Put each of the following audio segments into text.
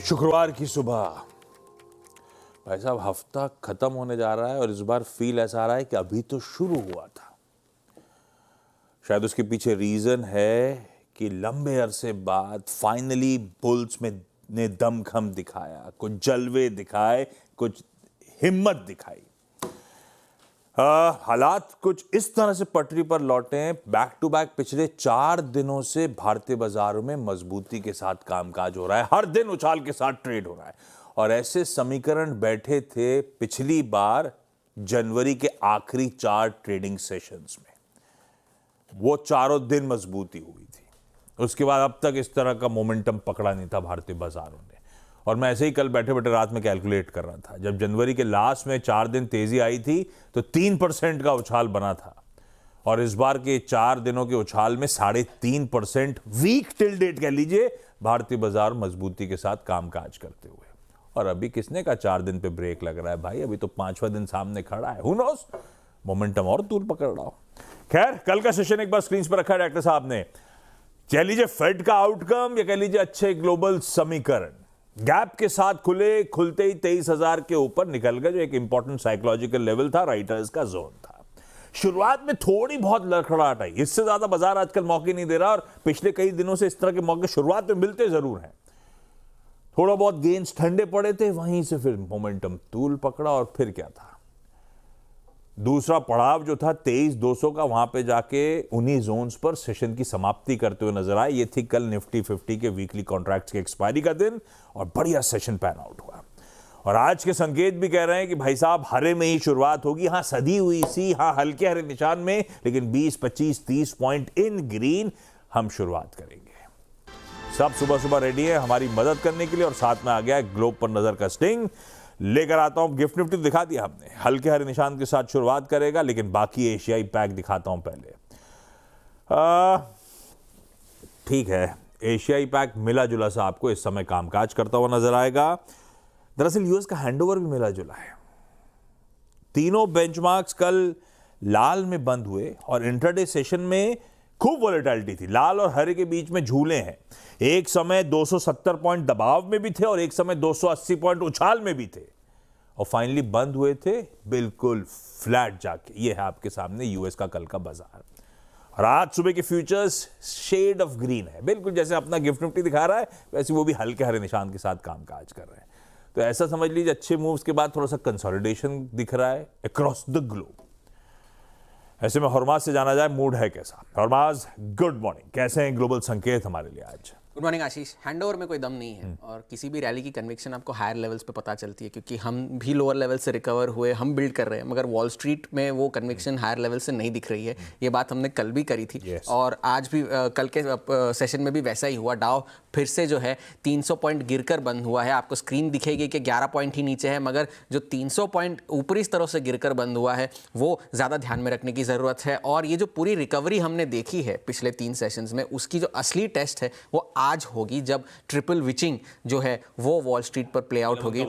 शुक्रवार की सुबह भाई साहब, हफ्ता खत्म होने जा रहा है और इस बार फील ऐसा आ रहा है कि अभी तो शुरू हुआ था। शायद उसके पीछे रीजन है कि लंबे अरसे बाद फाइनली बुल्स में ने दमखम दिखाया, कुछ जलवे दिखाए, कुछ हिम्मत दिखाई। हालात कुछ इस तरह से पटरी पर लौटे हैं। बैक टू बैक पिछले 4 दिनों से भारतीय बाजारों में मजबूती के साथ कामकाज हो रहा है, हर दिन उछाल के साथ ट्रेड हो रहा है। और ऐसे समीकरण बैठे थे पिछली बार जनवरी के आखिरी 4 ट्रेडिंग सेशंस में, वो चारों दिन मजबूती हुई थी। उसके बाद अब तक इस तरह का मोमेंटम पकड़ा नहीं था भारतीय बाजारों ने। और मैं ऐसे ही कल बैठे बैठे रात में कैलकुलेट कर रहा था, जब जनवरी के लास्ट में 4 दिन तेजी आई थी तो 3% का उछाल बना था, और इस बार के 4 दिनों के उछाल में 3.5% वीक टिल डेट कह लीजिए भारतीय बाजार मजबूती के साथ कामकाज करते हुए। और अभी किसने का 4 दिन पे ब्रेक लग रहा है भाई, अभी तो 5वां दिन सामने खड़ा है। हु नोस, मोमेंटम और दूर पकड़ रहा हो। खैर, कल का सेशन एक बार स्क्रीन पर रखा है डॉक्टर साहब ने। कह लीजिए फेड का आउटकम या कह लीजिए अच्छे ग्लोबल समीकरण गैप के साथ खुलते ही 23,000 के ऊपर निकल गए, जो एक इंपॉर्टेंट साइकोलॉजिकल लेवल था, राइटर्स का जोन था। शुरुआत में थोड़ी बहुत लड़खड़ाहट आई, इससे ज्यादा बाजार आजकल मौके नहीं दे रहा, और पिछले कई दिनों से इस तरह के मौके शुरुआत में मिलते जरूर हैं। थोड़ा बहुत गेन्स ठंडे पड़े थे, वहीं से फिर मोमेंटम तूल पकड़ा, और फिर क्या था, दूसरा पड़ाव जो था 23,200 का, वहां पे जाके उन्हीं जोन्स पर सेशन की समाप्ति करते हुए नजर आए। ये थी कल निफ्टी 50 के वीकली कॉन्ट्रैक्ट्स के एक्सपायरी का दिन, और बढ़िया सेशन पैन आउट हुआ। और आज के संकेत भी कह रहे हैं कि भाई साहब हरे में ही शुरुआत होगी। हाँ, सधी हुई सी, हाँ हल्के हरे निशान में, लेकिन 20, 25, 30 पॉइंट इन ग्रीन हम शुरुआत करेंगे। सब सुबह सुबह रेडी है हमारी मदद करने के लिए, और साथ में आ गया है ग्लोब पर नजर का स्टिंग लेकर आता हूं। गिफ्ट निफ्टी तो दिखा दिया हमने, हल्के हरे निशान के साथ शुरुआत करेगा, लेकिन बाकी एशियाई पैक दिखाता हूं पहले। ठीक है, एशियाई पैक मिला जुला सा आपको इस समय कामकाज करता हुआ नजर आएगा। दरअसल यूएस का हैंडओवर भी मिला जुला है। तीनों बेंचमार्क्स कल लाल में बंद हुए, और इंट्राडे सेशन में खूब वॉलेटिलिटी थी। लाल और हरे के बीच में झूले हैं। एक समय 270 पॉइंट दबाव में भी थे, और एक समय 280 पॉइंट उछाल में भी थे, और फाइनली बंद हुए थे बिल्कुल फ्लैट जाके। ये है आपके सामने यूएस का कल का बाजार। और आज सुबह के फ्यूचर्स शेड ऑफ ग्रीन है, बिल्कुल जैसे अपना गिफ्ट निफ्टी दिखा रहा है, वैसे वो भी हल्के हरे निशान के साथ कामकाज कर रहे हैं। तो ऐसा समझ लीजिए अच्छे मूव्स के बाद थोड़ा सा कंसोलिडेशन दिख रहा है अक्रॉस द ग्लोब। ऐसे में हरमाज से जाना जाए, मूड है कैसा? हरमाज, गुड मॉर्निंग, कैसे हैं ग्लोबल संकेत हमारे लिए आज? गुड मॉर्निंग आशीष। हैंडओवर में कोई दम नहीं है, और किसी भी रैली की कन्विक्शन आपको हायर लेवल्स पे पता चलती है, क्योंकि हम भी लोअर लेवल से रिकवर हुए, हम बिल्ड कर रहे हैं, मगर वॉल स्ट्रीट में वो कन्विक्शन हायर लेवल से नहीं दिख रही है। ये बात हमने कल भी करी थी, और आज भी कल के सेशन में भी वैसा ही हुआ। डाउ फिर से जो है 300 पॉइंट गिरकर बंद हुआ है। आपको स्क्रीन दिखेगी कि 11 पॉइंट ही नीचे है, मगर जो 300 पॉइंट ऊपरी स्तरों से गिरकर बंद हुआ है वो ज़्यादा ध्यान में रखने की ज़रूरत है। और ये जो पूरी रिकवरी हमने देखी है पिछले 3 सेशंस में, उसकी जो असली टेस्ट है वो आज होगी, जब ट्रिपल विचिंग जो है वो वॉल स्ट्रीट पर प्ले आउट होगी।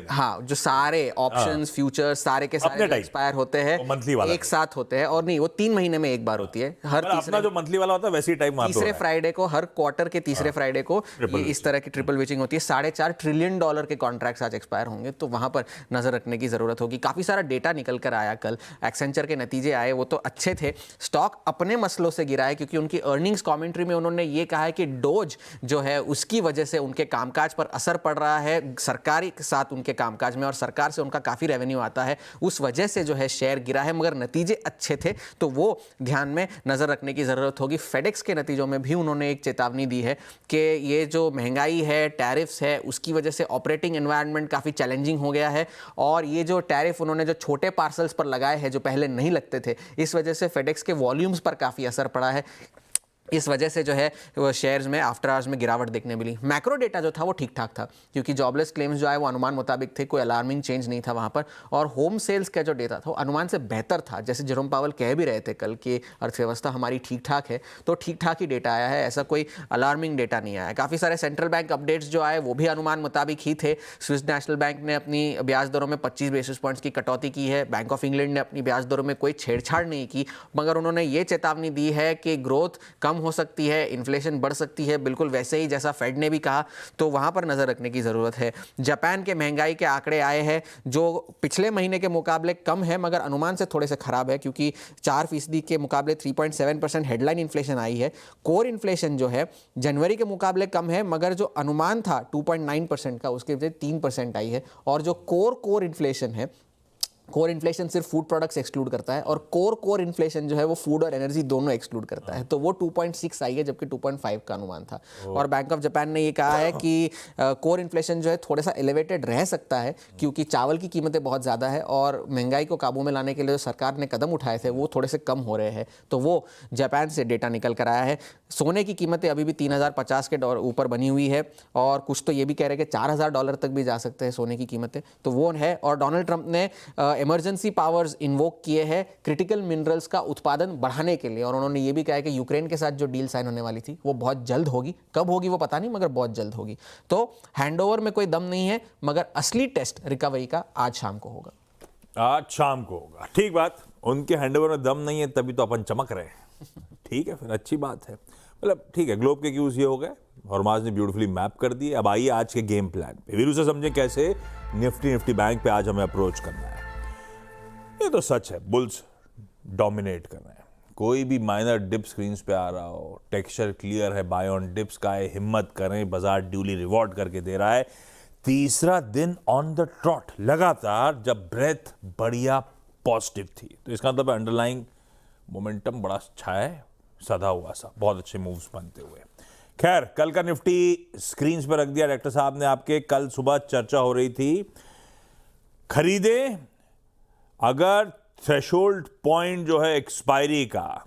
हाँ, जो सारे ऑप्शंस, फ्यूचर्स सारे के सारे एक्सपायर होते हैं, एक साथ होते हैं, और नहीं, वो 3 महीने में एक बार होती है। हर अपना जो मंथली वाला होता है वैसी टाइम तीसरे फ्राइडे को, हर क्वार्टर के तीसरे फ्राइडे को ये इस तरह की ट्रिपल विचिंग होती है। $4.5 ट्रिलियन के कॉन्ट्रैक्ट्स आज एक्सपायर होंगे, तो वहां पर नजर रखने की जरूरत होगी। काफी सारा डेटा निकल कर आया कल। एक्सेंचर के नतीजे आए, वो तो अच्छे थे। स्टॉक अपने मसलों से गिरा है, क्योंकि उनकी अर्निंग्स कमेंट्री में उन्होंने ये कहा है कि डोज जो है उसकी वजह से उनके कामकाज पर असर पड़ रहा है, सरकारी के साथ उनके कामकाज में, और सरकार से उनका काफी रेवेन्यू आता है, उस वजह से जो है शेयर गिरा है। मगर नतीजे अच्छे थे, तो वो ध्यान में नजर रखने की जरूरत होगी। फेडेक्स के नतीजों में भी उन्होंने एक चेतावनी दी है कि ये जो महंगाई है, टैरिफ्स है, उसकी वजह से ऑपरेटिंग एनवायरनमेंट काफी चैलेंजिंग हो गया है, और ये जो टैरिफ उन्होंने जो छोटे पार्सल्स पर लगाए हैं जो पहले नहीं लगते थे, इस वजह से फेडेक्स के वॉल्यूम्स पर काफी असर पड़ा है। इस वजह से जो है वो शेयर्स में आफ्टर आवर्स में गिरावट देखने मिली। मैक्रो डेटा जो था वो ठीक ठाक था, क्योंकि जॉबलेस क्लेम्स जो है वो अनुमान मुताबिक थे, कोई अलार्मिंग चेंज नहीं था वहाँ पर। और होम सेल्स का जो डेटा था वो अनुमान से बेहतर था, जैसे जेरोम पावल कह भी रहे थे कल कि अर्थव्यवस्था हमारी ठीक ठाक है, तो ठीक ठाक ही डेटा आया है, ऐसा कोई अलार्मिंग डेटा नहीं आया। काफ़ी सारे सेंट्रल बैंक अपडेट्स जो आए वो भी अनुमान मुताबिक ही थे। स्विस नेशनल बैंक ने अपनी ब्याज दरों में 25 बेसिस पॉइंट्स की कटौती की है। बैंक ऑफ इंग्लैंड ने अपनी ब्याज दरों में कोई छेड़छाड़ नहीं की, मगर उन्होंने ये चेतावनी दी है कि ग्रोथ कम कम हो सकती है, इन्फ्लेशन बढ़ सकती है, बिल्कुल वैसे ही जैसा फेड ने भी कहा, तो वहाँ पर नज़र रखने की ज़रूरत है। जापान के महंगाई के आंकड़े आए हैं जो पिछले महीने के मुकाबले कम है, मगर अनुमान से थोड़े से खराब है, क्योंकि 4% के मुकाबले 3.7% हेडलाइन इन्फ्लेशन आई है। कोर इन्फ्लेशन जो है जनवरी के मुकाबले कम है, मगर जो अनुमान था 2.9% का, उसके वजह 3% आई है। और जो कोर इन्फ्लेशन है, कोर इन्फ्लेशन सिर्फ फूड प्रोडक्ट्स एक्सक्लूड करता है, और कोर इन्फ्लेशन जो है वो फूड और एनर्जी दोनों एक्सक्लूड करता है, तो वो 2.6 आई है, जबकि 2.5 का अनुमान था। और बैंक ऑफ जापान ने ये कहा है कि कोर इन्फ्लेशन जो है थोड़ा सा एलिवेटेड रह सकता है, क्योंकि चावल की कीमतें बहुत ज़्यादा है और महंगाई को काबू में लाने के लिए जो सरकार ने कदम उठाए थे वो थोड़े से कम हो रहे हैं, तो वो जापान से डेटा निकल कर आया है। सोने की कीमतें अभी भी 3050 के ऊपर बनी हुई है, और कुछ तो ये भी कह रहे हैं कि $4000 तक भी जा सकते हैं सोने की कीमतें, तो वो है। और डोनाल्ड ट्रंप ने इमरजेंसी पावर्स इन्वोक किए हैं क्रिटिकल मिनरल्स का उत्पादन बढ़ाने के लिए, और उन्होंने ये भी कहा है कि यूक्रेन के साथ जो डील साइन होने वाली थी वो बहुत जल्द होगी, कब होगी वो पता नहीं, मगर बहुत जल्द होगी। तो हैंडओवर में कोई दम नहीं है, मगर असली टेस्ट रिकवरी का आज शाम को होगा। आज शाम को होगा, ठीक बात। उनके हैंडओवर में दम नहीं है, तभी तो अपन चमक रहे हैं। ठीक है, फिर अच्छी बात है। मतलब ठीक है, ग्लोब के क्यूज ये हो गए, हरमाज ने ब्यूटीफुली मैप कर दिए। अब आइए आज के गेम प्लान पे, वीरू से समझें कैसे निफ्टी बैंक पे आज हमें अप्रोच करना है। ये तो सच है, बुल्स डोमिनेट कर रहे हैं। कोई भी माइनर डिप स्क्रीन पे आ रहा हो, टेक्सचर क्लियर है, बाय ऑन डिप्स का है, हिम्मत करें, बाजार ड्यूली रिवॉर्ड करके दे रहा है। तीसरा दिन ऑन द ट्रॉट लगातार, जब ब्रेथ बढ़िया पॉजिटिव थी, तो इसका मतलब अंडरलाइंग मोमेंटम बड़ा अच्छा है, सदा हुआ सा, बहुत अच्छे मूव्स बनते हुए। खैर, कल का निफ्टी स्क्रीन पर रख दिया डायरेक्टर साहब ने आपके। कल सुबह चर्चा हो रही थी, खरीदे अगर थ्रेशोल्ड पॉइंट जो है एक्सपायरी का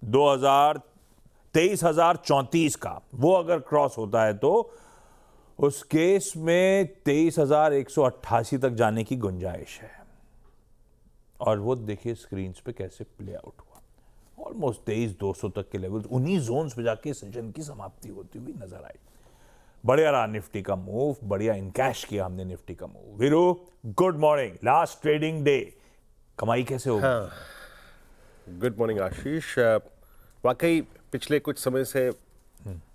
23,034 का, वो अगर क्रॉस होता है तो उस केस में 23,188 तक जाने की गुंजाइश है। और वो देखिए स्क्रीन पे कैसे प्ले आउट हुआ, ऑलमोस्ट 23,200 तक के लेवल, उन्हीं जोन्स पे जाके सेशन की समाप्ति होती हुई नजर आई। बढ़िया रहा निफ्टी का मूव, बढ़िया इनकैश किया हमने निफ्टी का move. Veeru, good morning, last trading day, कमाई कैसे होगी? हाँ, गुड मॉर्निंग आशीष। वाकई पिछले कुछ समय से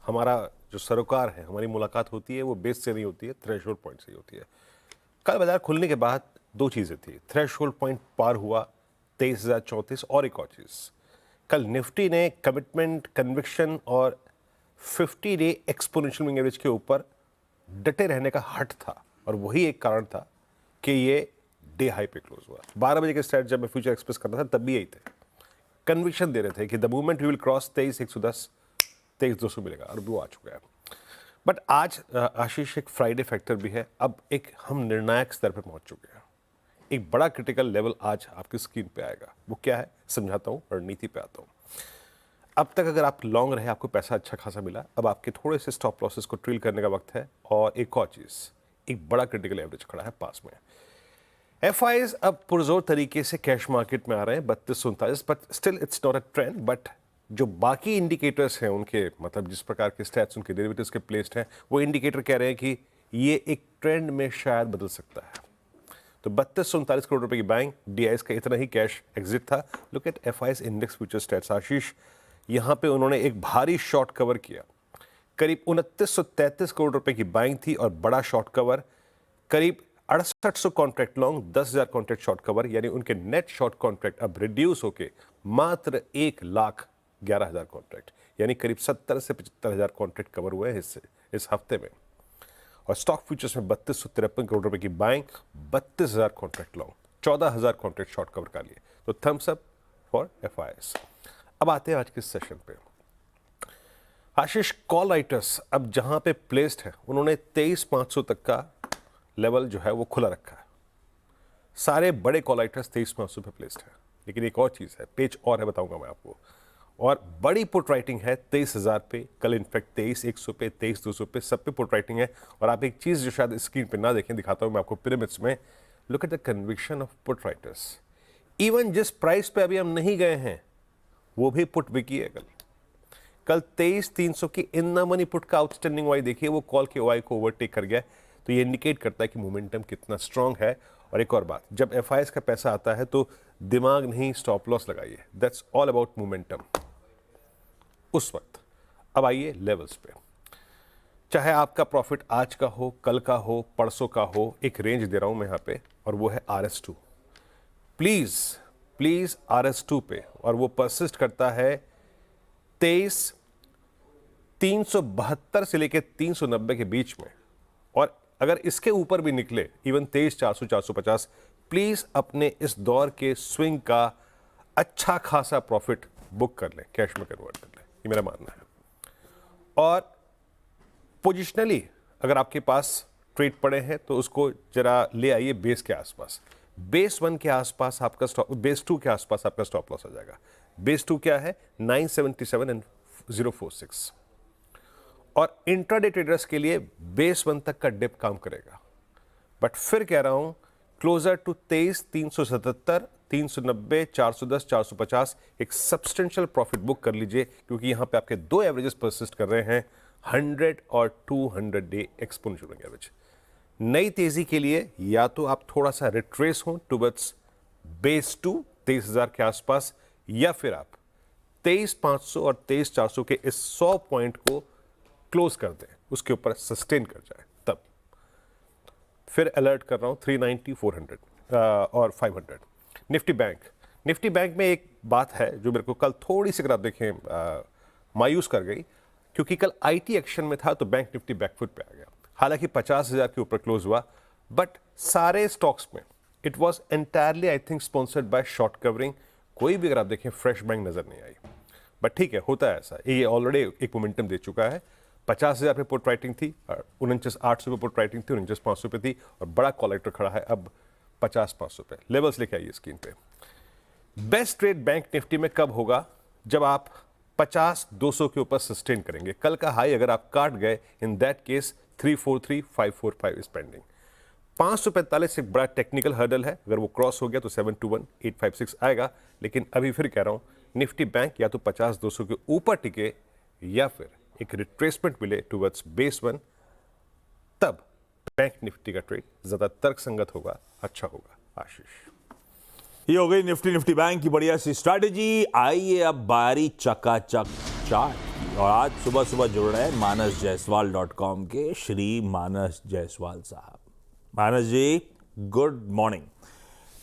हमारा जो सरोकार है, हमारी मुलाकात होती है वो बेस से नहीं होती है, थ्रेशोल्ड पॉइंट से ही होती है। कल बाजार खुलने के बाद दो चीज़ें थी, थ्रेशोल्ड पॉइंट पार हुआ 23,034, और एक और चीज़, कल निफ्टी ने कमिटमेंट, कन्विक्शन और 50 डे एक्सपोनेंशियल मूविंग एवरेज के ऊपर डटे रहने का हट था, और वही एक कारण था कि ये डे हाई पे क्लोज हुआ। 12 बजे के स्टार्ट जब मैं फ्यूचर एक्सप्रेस कर रहा था तब भी यही थे, कन्विक्शन दे रहे थे कि the movement we will cross 23,110, 23,200 मिलेगा, और वो आ चुका है। बट आज आशीष एक फ्राइडे फैक्टर भी है, अब एक हम निर्णायक स्तर पर पहुंच चुके हैं। एक बड़ा क्रिटिकल लेवल आज आपकी स्क्रीन पे आएगा, वो क्या है समझाता हूँ, रणनीति पे आता हूँ। अब तक अगर आप लॉन्ग रहे, आपको पैसा अच्छा खासा मिला, अब आपके थोड़े से स्टॉप लॉसेस को ट्रिल करने का वक्त है। और एक और चीज़, एक बड़ा क्रिटिकल एवरेज खड़ा है पास में। FIs अब पुरजोर तरीके से कैश मार्केट में आ रहे हैं 32-39, but still it's not a trend. But जो बाकी इंडिकेटर्स हैं उनके, मतलब जिस प्रकार के स्टैट्स उनके डेरिवेटिव्स के प्लेस्ड हैं, वो इंडिकेटर कह रहे हैं कि ये एक ट्रेंड में शायद बदल सकता है। तो 32-39 करोड़ रुपए की बाइंग, DIs का इतना ही कैश एग्जिट था। Look at FIs index future stats Ashish, यहाँ पे उन्होंने एक भारी शॉर्ट कवर किया, करीब 2933 करोड़ रुपए की बाइंग थी, और बड़ा शॉर्ट कवर करीब 6800 contract long, 10,000 contract short cover, यानी उनके नेट शॉर्ट कॉन्ट्रैक्ट अब रिड्यूस होके मात्र 1,11,000 कॉन्ट्रैक्ट, यानी करीब 70 से 75,000 कॉन्ट्रैक्ट कवर हुए हैं इस हफ्ते में। और स्टॉक फ्यूचर्स में 3253 करोड़ रुपए की buying, 32,000 contract long, 14,000 contract short cover का लिए, तो थम्स अप फॉर FIs। अब आते हैं आज के सेशन पे। आशीष, कॉल राइटर्स अब जहां पे प्लेस्ड है, उन्होंने 23,500 तक का लेवल जो है वो खुला रखा है। सारे बड़े कॉल राइटर्स 23,500 पे प्लेस्ड है। लेकिन एक और चीज़ है, पेज और है, बताऊंगा मैं आपको। और बड़ी पुट राइटिंग है 23,000 पे, कल इनफैक्ट 23,100 पे, 23,200 पे, सब पे पुट राइटिंग है। और आप एक चीज़ जो शायद स्क्रीन पे ना देखें, दिखाता हूं मैं आपको पिरामिड्स में। Look at the conviction of put writers. Even जिस प्राइस पे अभी हम नहीं गए हैं, वो भी पुट बिकी है कल 23,300 की इन द मनी पुट का आउटस्टैंडिंग वाई देखिए, वो कॉल के वाई को ओवरटेक कर गया। तो ये इंडिकेट करता है कि मोमेंटम कितना स्ट्रांग है। और एक और बात, जब FIs का पैसा आता है तो दिमाग नहीं, स्टॉप लॉस लगाइए, दैट्स ऑल अबाउट मोमेंटम। उस वक्त। अब आइए लेवल्स पे। चाहे आपका प्रॉफिट आज का हो, कल का हो, परसों का हो, एक रेंज दे रहा हूं मैं यहां पे, और वो है RS2। प्लीज प्लीज RS2 पे, और वो परसिस्ट करता है 23,372 से लेकर 390 के बीच में। और अगर इसके ऊपर भी निकले इवन 23,400 450, प्लीज अपने इस दौर के स्विंग का अच्छा खासा प्रॉफिट बुक कर लें, कैश में कन्वर्ट कर लें, ये मेरा मानना है। और पोजिशनली अगर आपके पास ट्रेड पड़े हैं तो उसको जरा ले आइए बेस के आसपास। बेस 1 के आसपास आपका स्टॉप, बेस 2 के आसपास आपका स्टॉप लॉस आ जाएगा। बेस 2 क्या है? 977 एंड 046। और इंट्राडे ट्रेडर्स के लिए बेस 1 तक का डिप काम करेगा। बट फिर कह रहा हूं क्लोजर टू 23,377, 390, 410, 450 एक सब्सटेंशियल प्रॉफिट बुक कर लीजिए, क्योंकि यहां पे आपके दो एवरेजेस परसिस्ट कर रहे हैं, 100 और 200 डे एक्सपोनेंशियल एवरेज। नई तेजी के लिए या तो आप थोड़ा सा रिट्रेस हो टुवर्ड्स बेस 2 23,000 के आसपास, या फिर आप 23,500 और 23,400 के इस 100 पॉइंट को क्लोज कर दें, उसके ऊपर सस्टेन कर जाए। तब फिर अलर्ट कर रहा हूं 390, 400 और 500। निफ्टी बैंक में एक बात है जो मेरे को कल थोड़ी सी, अगर आप देखें, मायूस कर गई, क्योंकि कल IT एक्शन में था तो बैंक निफ्टी बैकफुट पे आ गया। हालांकि 50,000 के ऊपर क्लोज हुआ, बट सारे स्टॉक्स में it was entirely I think sponsored by short covering. कोई भी अगर आप देखें फ्रेश बैंक नजर नहीं आई, बट ठीक है, होता है ऐसा। ये ऑलरेडी एक मोमेंटम दे चुका है। 50,000 पे पुट राइटिंग थी, 49,800 पे पुट राइटिंग थी, 49,500 पे थी, और बड़ा कॉलेक्टर खड़ा है अब 50,500 पे। लेवल्स लेके आइए स्क्रीन पे। बेस्ट ट्रेड बैंक निफ्टी में कब होगा? जब आप 50,200 के ऊपर सस्टेन करेंगे। कल का हाई अगर आप काट गए, in that case 343,545 is pending. 545 एक बड़ा टेक्निकल हर्डल है, अगर वो क्रॉस हो गया तो 721,856 आएगा। लेकिन अभी फिर कह रहा हूं, निफ्टी बैंक या तो 50,200 के ऊपर टिके, या फिर एक रिट्रेसमेंट मिले टुवर्ड्स बेस 1, तब बैंक निफ्टी का ट्रेड ज्यादा तर्कसंगत होगा, अच्छा होगा। आशीष, ये हो गई निफ्टी बैंक की बढ़िया सी स्ट्रैटेजी। आइए अब बारी चकाचक चार्ट की, और आज सुबह सुबह जुड़ रहे हैं manasjaiswal.com के श्री मानस जायसवाल साहब। Manas ji, good morning.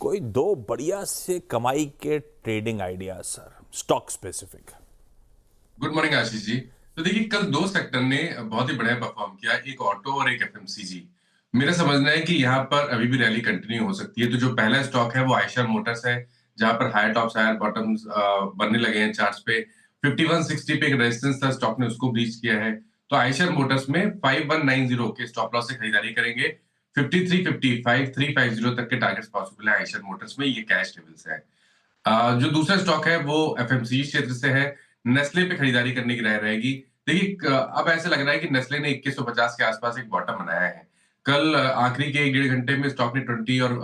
कोई दो बढ़िया से कमाई के trading idea sir, stock specific. Good morning Ashish ji. तो देखिए, कल दो सेक्टर ने बहुत ही बढ़िया परफॉर्म किया, एक ऑटो और एक FMCG। मेरा समझना है कि यहाँ पर अभी भी रैली कंटिन्यू हो सकती है। तो जो पहला स्टॉक है वो आयशर मोटर्स है, जहां पर हायर टॉप्स हायर बॉटम्स बनने लगे हैं चार्ट्स पे। 5160 पे एक रेजिस्टेंस था, स्टॉक ने उसको ब्रीच किया है। तो आयशर मोटर्स में 5190 के स्टॉप लॉस से खरीदारी करेंगे। 5350, 5350 तक के टारगेट्स पॉसिबल है आयशर मोटर्स में, ये कैश लेवल्स है। जो दूसरा स्टॉक है वो FMCG क्षेत्र से है। नेस्ले पे खरीदारी करने की राय रहेगी। देखिए, अब ऐसे लग रहा है कि नेस्ले ने 2150 के आसपास एक बॉटम बनाया है। कल आखिरी के 1.5 घंटे में स्टॉक ने 20 और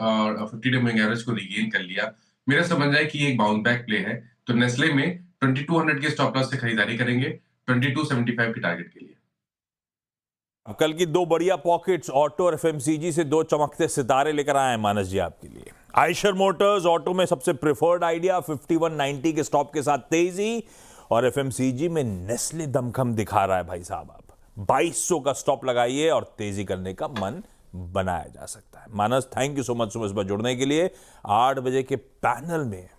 50 डे मूविंग एवरेज को रिगेन कर लिया। मेरा समझ है कि ये एक बाउंस बैक प्ले है। तो नेस्ले में 2200 के स्टॉप लॉस से खरीदारी करेंगे, 2275 के टारगेट के लिए। अब कल की दो बढ़िया पॉकेट्स, ऑटो और FMCG से दो चमकते सितारे लेकर आए हैं मानस जी आपके लिए। आयशर मोटर्स ऑटो में सबसे प्रेफर्ड आइडिया, 5190 के स्टॉप के साथ तेजी, और FMCG में नेस्ले दमखम दिखा रहा है भाई साहब। आप 2200 का स्टॉप लगाइए और तेजी करने का मन बनाया जा सकता है। मानस, थैंक यू सो मच सुबह जुड़ने के लिए। 8 बजे के पैनल में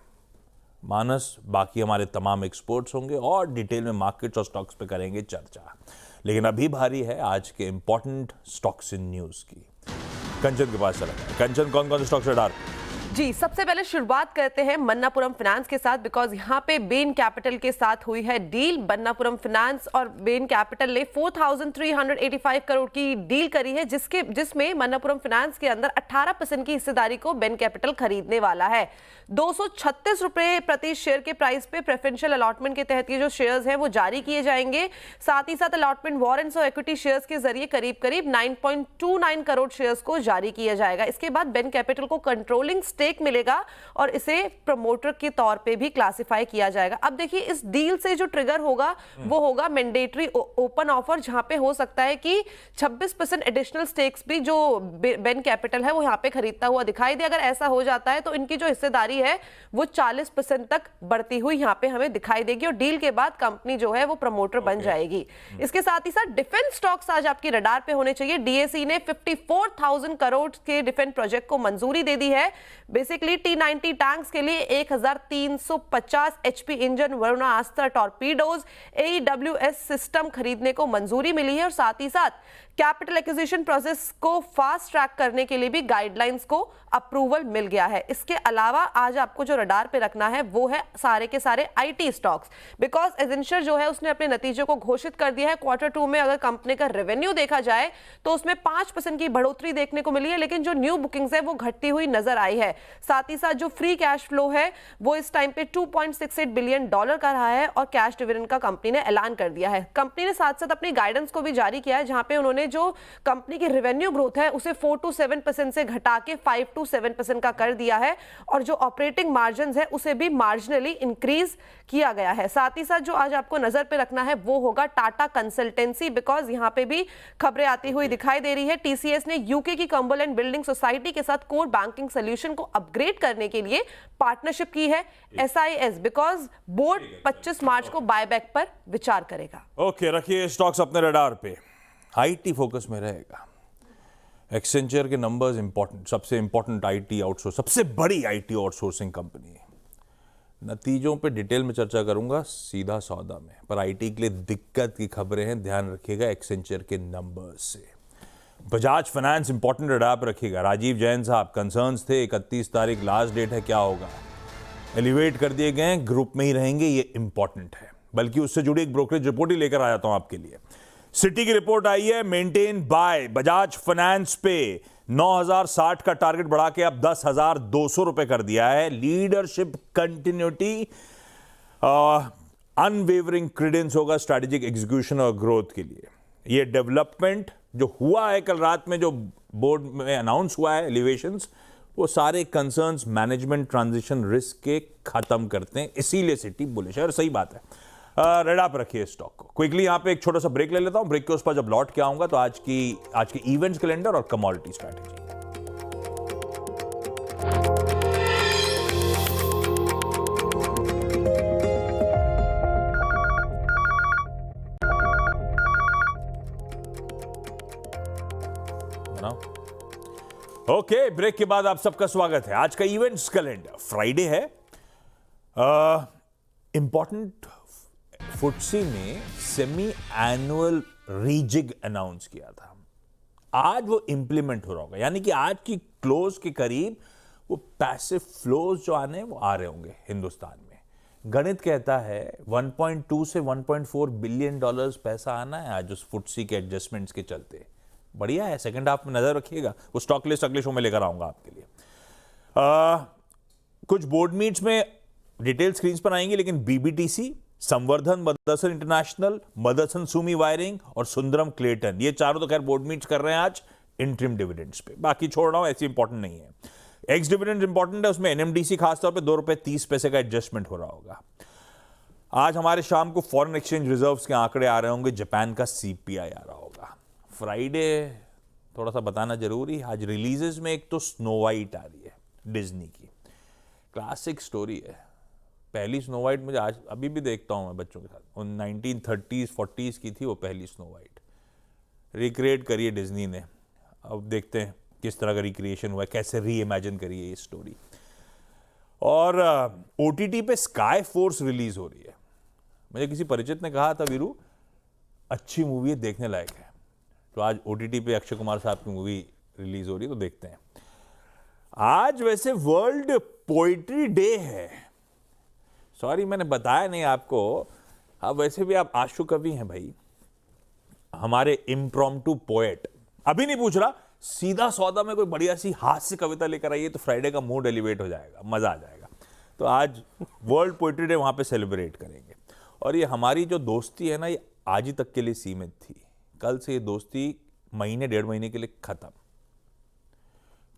मानस, बाकी हमारे तमाम एक्सपर्ट्स होंगे और डिटेल में मार्केट्स और स्टॉक्स पे करेंगे चर्चा। लेकिन अभी भारी है आज के इंपॉर्टेंट स्टॉक्स इन न्यूज की। कंचन के पास चला गया। कंचन, कौन कौन से स्टॉक्स डाल? जी, सबसे पहले शुरुआत करते हैं मन्नापुरम फाइनेंस के साथ, बिकॉज यहाँ पे बेन कैपिटल के साथ हुई है डील। मन्नापुरम फाइनेंस और बेन कैपिटल ने 4,385 करोड़ की डील करी है, जिसमें मन्नापुरम फाइनेंस के अंदर 18% की हिस्सेदारी को बेन कैपिटल खरीदने वाला है। 236 रुपए प्रति शेयर के प्राइस पे प्रेफरेंशियल अलॉटमेंट के तहत ये जो शेयर्स हैं वो जारी किए जाएंगे। साथ ही साथ अलॉटमेंट वारंट्स और इक्विटी शेयर्स के जरिए करीब 9.29 करोड़ शेयर्स को जारी किया जाएगा। इसके बाद बेन कैपिटल को कंट्रोलिंग स्टेक मिलेगा और इसे प्रमोटर के तौर पे भी क्लासिफाई किया जाएगा। अब देखिए इस डील से जो ट्रिगर होगा वो होगा मैंडेटरी ओपन ऑफर, जहां पे हो सकता है कि 26% एडिशनल स्टेक्स भी जो बेन कैपिटल है वो यहाँ पे खरीदता हुआ दिखाई दे। अगर ऐसा हो जाता है तो इनकी जो हिस्सेदारी है वो 40% तक बढ़ती हुई यहाँ पे हमें दिखाई देगी और डील के बाद कंपनी जो है वो प्रमोटर बन जाएगी। इसके साथ ही साथ डिफेंस स्टॉक्स आज आपकी रडार पे होने चाहिए। डीएसी ने 54,000 करोड़ के डिफेंस प्रोजेक्ट को मंजूरी दे दी है। बेसिकली T-90 टैंक्स के लिए 1350 HP इंजन, वरुणा अस्त्र टॉर्पीडोज, AEWS सिस्टम खरीदने को मंजूरी मिली है और साथ ही साथ कैपिटल एक्विजिशन प्रोसेस को फास्ट ट्रैक करने के लिए भी गाइडलाइंस को अप्रूवल मिल गया है। इसके अलावा आज आपको जो रडार पे रखना है वो है सारे के सारे आईटी स्टॉक्स, बिकॉज एजेंशर जो है उसने अपने नतीजे को घोषित कर दिया है। Q2 में अगर कंपनी का रेवेन्यू देखा जाए तो उसमें 5% की बढ़ोतरी देखने को मिली है, लेकिन जो न्यू बुकिंग्स है वो घटती हुई नजर आई है। साथ ही साथ जो फ्री कैश फ्लो है वो इस टाइम पे $2.68 बिलियन का रहा है और कैश डिविडेंड का कंपनी ने ऐलान कर दिया है। कंपनी ने साथ साथ अपनी गाइडेंस को भी जारी किया है, जहां पे उन्होंने जो कंपनी की रेवेन्यू ग्रोथ है उसे 4 to 7% से घटा के 5 to 7% का कर दिया है और जो ऑपरेटिंग मार्जिन है उसे भी मार्जिनली इंक्रीज किया गया है। साथ ही साथ जो आज आपको नजर पे रखना है वो होगा टाटा कंसल्टेंसी, बिकॉज यहां पे भी खबरें आती हुई दिखाई दे रही है। टीसीएस ने यूके की कम्बरलैंड बिल्डिंग सोसाइटी के साथ कोर बैंकिंग सोल्यूशन को अपग्रेड करने के लिए पार्टनरशिप की है। SIS बिकॉज बोर्ड 25 मार्च को बायबैक पर विचार करेगा। ओके, रखिए स्टॉक्स अपने रडार पे। आईटी फोकस में रहेगा। एक्सेंचर के नंबर्स इंपॉर्टेंट, सबसे इंपॉर्टेंट आईटी आउटसोर्स, सबसे बड़ी आईटी आउटसोर्सिंग कंपनी है। नतीजों पे डिटेल में चर्चा करूंगा सीधा सौदा में, पर आईटी के लिए दिक्कत की खबरें हैं, ध्यान रखिएगा एक्सेंचर के नंबर्स से। बजाज फाइनेंस इंपॉर्टेंट रडार पर रखिएगा। राजीव जैन साहब कंसर्न्स थे, 31 तारीख लास्ट डेट है, क्या होगा? एलिवेट कर दिए गए, ग्रुप में ही रहेंगे, ये इंपॉर्टेंट है। बल्कि उससे जुड़ी एक ब्रोकरेज रिपोर्ट ही लेकर आ जाता हूं आपके लिए। सिटी की रिपोर्ट आई है, मेंटेन बाय बजाज फाइनेंस पे 9,060 का टारगेट बढ़ा के अब 10,200 रुपए कर दिया है। लीडरशिप कंटिन्यूटी, अनवेवरिंग क्रेडेंस होगा स्ट्रैटेजिक एग्जीक्यूशन और ग्रोथ के लिए। ये डेवलपमेंट जो हुआ है कल रात में, जो बोर्ड में अनाउंस हुआ है एलिवेशंस, वो सारे कंसर्न्स मैनेजमेंट ट्रांजिशन रिस्क के खत्म करते हैं, इसीलिए सिटी बुलिश है और सही बात है। रेड आप रखिए स्टॉक को। क्विकली यहां पे एक छोटा सा ब्रेक ले लेता हूं। ब्रेक के उस पर जब लौट के आऊंगा तो आज के इवेंट्स कैलेंडर और कमोडिटी स्ट्रैटेजी। ओके, ब्रेक के बाद आप सबका स्वागत है। आज का इवेंट्स कैलेंडर फ्राइडे है। इंपॉर्टेंट फुटसी ने सेमी एनुअल रीजिग अनाउंस किया था, आज वो इंप्लीमेंट हो रहा होगा, यानी कि आज की क्लोज के करीब वो पैसिव फ्लोज जो आने वो आ रहे होंगे हिंदुस्तान में। गणित कहता है 1.2 से 1.4 बिलियन डॉलर्स पैसा आना है आज उस फुटसी के एडजस्टमेंट्स के चलते। बढ़िया है, सेकंड हाफ में नजर रखिएगा, वो स्टॉक लिस्ट अगले शो में लेकर आऊंगा आपके लिए। कुछ बोर्ड मीट्स में डिटेल स्क्रीन पर आएंगे, लेकिन बीबीटीसी, संवर्धन मदरसन इंटरनेशनल, मदरसन सुमी वायरिंग और सुंदरम क्लेटन, ये चारों तो खैर बोर्ड मीट्स कर रहे हैं आज इंटरिम डिविडेंड्स पे। बाकी छोड़ रहा हूं, ऐसी इंपॉर्टेंट नहीं है। एक्स डिविडेंड इंपॉर्टेंट है, उसमें एनएमडीसी खासतौर पे ₹2.30 का एडजस्टमेंट हो रहा होगा। आज हमारे शाम को फॉरेन एक्सचेंज रिजर्व्स के आंकड़े आ रहे होंगे, जापान का सीपीआई आ रहा होगा। फ्राइडे थोड़ा सा बताना जरूरी, आज रिलीजेस में एक तो स्नो वाइट आ रही है डिज्नी की, क्लासिक स्टोरी है। पहली स्नो वाइट मुझे आज अभी भी देखता हूं मैं बच्चों के साथ, 1930s 40s की थी वो पहली स्नो वाइट। रिक्रिएट करिए डिज्नी ने, अब देखते हैं किस तरह का रिक्रिएशन हुआ है, कैसे री इमेजिन करिए ये स्टोरी। और ओटीटी पे स्काई फोर्स रिलीज हो रही है। मुझे किसी परिचित ने कहा था, वीरू अच्छी मूवी है, देखने लायक है। तो आज ओटीटी पे अक्षय कुमार साहब की मूवी रिलीज हो रही है, तो देखते हैं। आज वैसे वर्ल्ड पोइट्री डे है। सॉरी मैंने बताया नहीं आपको, अब वैसे भी आप आशु कवि हैं भाई, हमारे इम्प्रॉम्प्टू पोएट। अभी नहीं पूछ रहा, सीधा सौदा में कोई बढ़िया सी हास्य कविता लेकर आइए तो फ्राइडे का मूड एलिवेट हो जाएगा, मजा आ जाएगा। तो आज वर्ल्ड पोइट्री डे वहां पे सेलिब्रेट करेंगे। और ये हमारी जो दोस्ती है ना, ये आज ही तक के लिए सीमित थी। कल से ये दोस्ती महीने 1.5 महीने के लिए खत्म।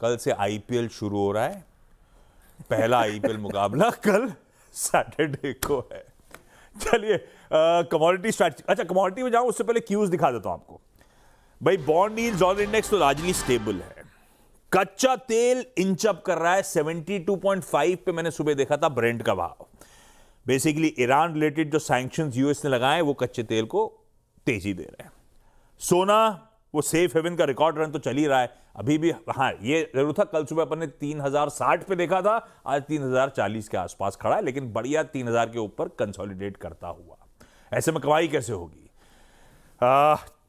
कल से आईपीएल शुरू हो रहा है पहला आईपीएल मुकाबला कल सैटरडे को है। चलिए कमोडिटी स्ट्रैटेजी, अच्छा कमोडिटी में जाऊं उससे पहले क्यूज दिखा देता हूं आपको। भाई बॉन्ड यील्ड, डॉलर इंडेक्स तो लार्जली स्टेबल है। कच्चा तेल इंच अप कर रहा है 72.5 पे, मैंने सुबह देखा था ब्रेंट का भाव। बेसिकली ईरान रिलेटेड जो सैंक्शंस यूएस ने लगाए वो कच्चे तेल को तेजी दे रहे हैं। सोना वो सेफ हेवन का रिकॉर्ड रन तो चल ही रहा है अभी भी। हाँ ये जरूर था, कल सुबह अपन ने 3060 पे देखा था, आज 3040 के आसपास खड़ा है, लेकिन बढ़िया 3000 के ऊपर कंसोलिडेट करता हुआ। ऐसे में कमाई कैसे होगी?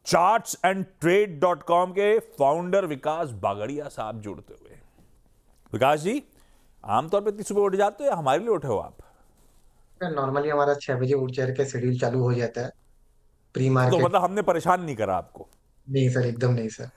chartsandtrade.com के फाउंडर विकास बागड़िया साहब जुड़ते हुए। विकास जी, आमतौर पे इतनी सुबह उठ जाते हो या हमारे लिए उठे हो आप? नॉर्मली हमारा 6 बजे उठ जाने का शेड्यूल चालू हो जाता है प्री तो मार्केट। मतलब हमने परेशान नहीं करा आपको? नहीं सर, एकदम नहीं सर।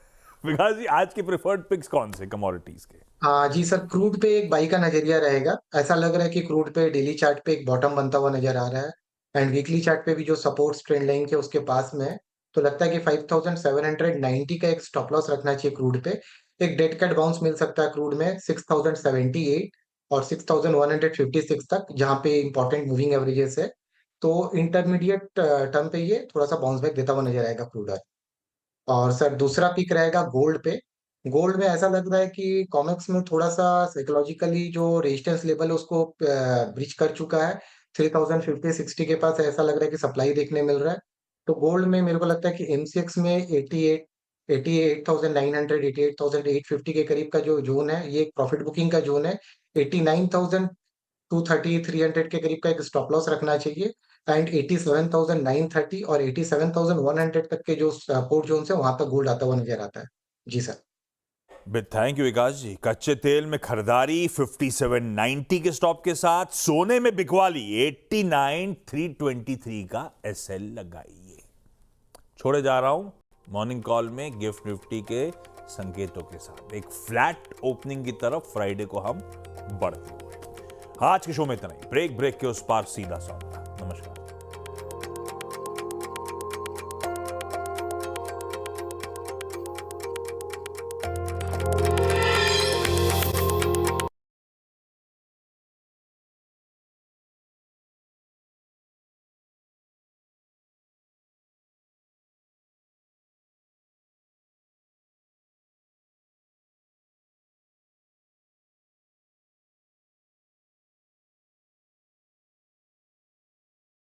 विकास जी, आज के प्रेफर्ड पिक्स कौन से कमोडिटीज के? हाँ जी सर, क्रूड पे एक बाई का नजरिया रहेगा। ऐसा लग रहा है कि क्रूड पे डेली चार्ट पे एक बॉटम बनता हुआ नजर आ रहा है, एंड वीकली चार्ट पे भी जो सपोर्ट ट्रेंड लाइन के उसके पास में है। तो लगता है कि 5790 का एक स्टॉप लॉस रखना चाहिए क्रूड पे। एक डेड कैट बाउंस मिल सकता है क्रूड में 6078 और 6156 तक, जहाँ पे इंपॉर्टेंट मूविंग एवरेजेस है। तो इंटरमीडिएट टर्म पे ये थोड़ा सा बाउंस बैक देता हुआ नजर आएगा क्रूड। और सर दूसरा पिक रहेगा गोल्ड पे। गोल्ड में ऐसा लग रहा है कि कॉमिक्स में थोड़ा सा साइकोलॉजिकली जो रेजिस्टेंस लेवल है उसको ब्रीच कर चुका है। 3050-60 के पास ऐसा लग रहा है कि सप्लाई देखने मिल रहा है। तो गोल्ड में मेरे को लगता है कि एमसीएक्स में 88,900 88,850 के करीब का जो जोन है, ये एक प्रॉफिट बुकिंग का जोन है। 89,230 300 के करीब का एक स्टॉप लॉस रखना चाहिए, एंड 87,930 और 87,100 तक के जो सपोर्ट जोन है वहां तक गोल्ड आता हुआ नजर आता है। जी सर। थैंक यू विकास जी। कच्चे तेल में खरीदारी 5790 के स्टॉप के साथ, सोने में बिकवाली 89,323 का एसएल लगाइए। छोड़े जा रहा हूं मॉर्निंग कॉल में गिफ्ट निफ्टी के संकेतों के साथ एक फ्लैट ओपनिंग की तरफ फ्राइडे को हम बढ़ते हुए। आज के शो में इतना ही। ब्रेक के उस पार सीधा सौदा। नमस्कार।